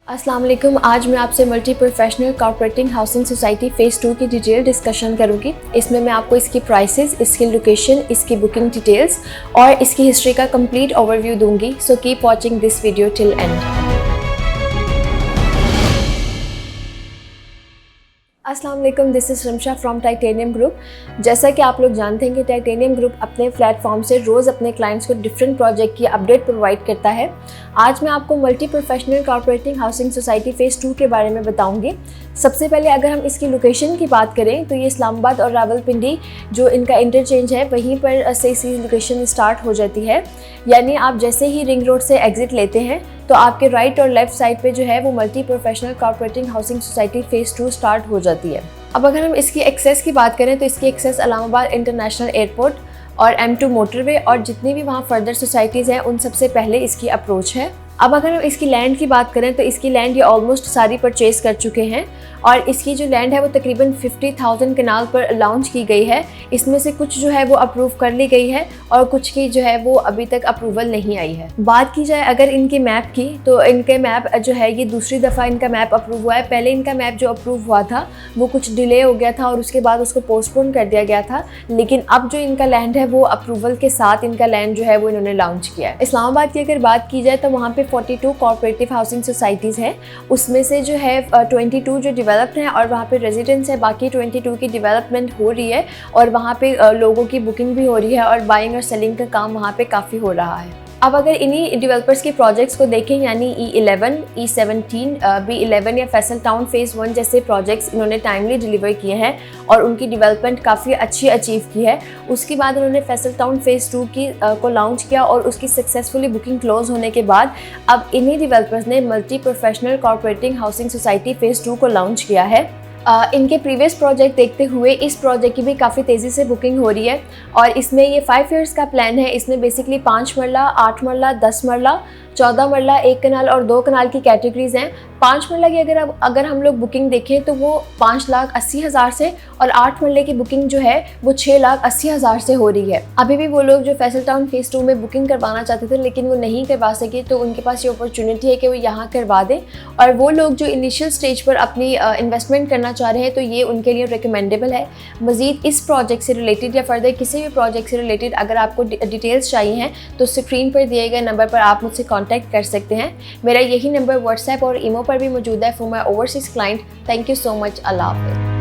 अस्सलाम वालेकुम। आज मैं आपसे multi professional cooperative housing society phase 2 की डिटेल डिस्कशन करूंगी। इसमें मैं आपको इसकी प्राइसेस, इसकी लोकेशन, इसकी बुकिंग डिटेल्स और इसकी हिस्ट्री का कंप्लीट ओवरव्यू दूंगी। So keep watching this video till and. अस्सलाम वालेकुम, this is Ramsha from titanium group. जैसा कि आप लोग जानते हैं कि टाइटेनियम ग्रुप अपने प्लेटफॉर्म से रोज़ अपने क्लाइंट्स को डिफरेंट प्रोजेक्ट की अपडेट प्रोवाइड करता है। आज मैं आपको multi professional cooperative housing society phase 2 के बारे में बताऊंगी। सबसे पहले अगर हम इसकी लोकेशन की बात करें तो ये इस्लामाबाद और रावलपिंडी जो इनका इंटरचेंज है वहीं पर से इसकी लोकेशन स्टार्ट हो जाती है। यानी आप जैसे ही रिंग रोड से एग्ज़िट लेते हैं तो आपके राइट और लेफ़्ट साइड पे जो है वो multi professional cooperative housing society phase 2 start हो जाती है। अब अगर हम इसकी एक्सेस की बात करें तो इसकी एक्सेस इस्लामाबाद इंटरनेशनल एयरपोर्ट और M2 मोटरवे और जितनी भी वहाँ फर्दर सोसाइटीज़ हैं उन सबसे पहले इसकी अप्रोच है। अब अगर हम इसकी लैंड की बात करें तो इसकी लैंड ये ऑलमोस्ट सारी परचेज़ कर चुके हैं और इसकी जो लैंड है वो तकरीबन 50,000 कनाल पर लॉन्च की गई है। इसमें से कुछ जो है वो अप्रूव कर ली गई है और कुछ की जो है वो अभी तक अप्रूवल नहीं आई है। बात की जाए अगर इनके मैप की तो इनके मैप जो है ये दूसरी दफ़ा इनका मैप अप्रूव हुआ है। पहले इनका मैप जो अप्रूव हुआ था वो कुछ डिले हो गया था और उसके बाद उसको पोस्टपोन कर दिया गया था, लेकिन अब जो इनका लैंड है वो अप्रूवल के साथ इनका लैंड जो है वो इन्होंने लॉन्च किया है। इस्लामाबाद की अगर बात की जाए तो वहाँ पे 42 कॉर्पोरेटिव हाउसिंग सोसाइटीज़ हैं। उसमें से जो है 22 जो डेवलप्ड हैं और वहाँ पे रेजिडेंट्स है। बाकी 22 की डेवलपमेंट हो रही है और वहाँ पे लोगों की बुकिंग भी हो रही है और बाइंग और सेलिंग का काम वहाँ पे काफ़ी हो रहा है। अब अगर इन्हीं डेवलपर्स के प्रोजेक्ट्स को देखें यानी E11, E17, B11 या फैसल टाउन फ़ेज़ 1 जैसे प्रोजेक्ट्स इन्होंने टाइमली डिलीवर किए हैं और उनकी डेवलपमेंट काफ़ी अच्छी अचीव की है। उसके बाद उन्होंने फैसल टाउन फ़ेज़ 2 को लॉन्च किया और उसकी सक्सेसफुली बुकिंग क्लोज होने के बाद अब इन्हीं डेवलपर्स ने multi professional cooperative housing society phase 2 को लॉन्च किया है। इनके प्रीवियस प्रोजेक्ट देखते हुए इस प्रोजेक्ट की भी काफ़ी तेज़ी से बुकिंग हो रही है और इसमें ये 5 इयर्स का प्लान है। इसमें बेसिकली 5 मरला, 8 मरला, 10 मरला, 14 मरला, 1 कनाल और 2 कनाल की कैटेगरीज़ हैं। 5 मरला की अगर हम लोग बुकिंग देखें तो वो 5,80,000 से और 8 मरले की बुकिंग जो है वो 6,80,000 से हो रही है। अभी भी वो लोग जो फैसल टाउन फ़ेज़ 2 में बुकिंग करवाना चाहते थे लेकिन वो नहीं करवा सके, तो उनके पास ये अपॉर्चुनिटी है कि वो यहाँ करवा दें। और वो लोग जो इनिशियल स्टेज पर अपनी इन्वेस्टमेंट करना चाह रहे हैं तो ये उनके लिए रिकमेंडेबल है। मज़ीद इस प्रोजेक्ट से रिलेटेड या फर्दर किसी भी प्रोजेक्ट से रिलेटेड अगर आपको डिटेल्स चाहिए हैं तो स्क्रीन पर दिए गए नंबर पर आप मुझसे कॉन्टैक्ट कर सकते हैं। मेरा यही नंबर व्हाट्सएप और ईमो पर भी मौजूद है for my overseas client. Thank you so much. अल्लाह हाफ़िज़।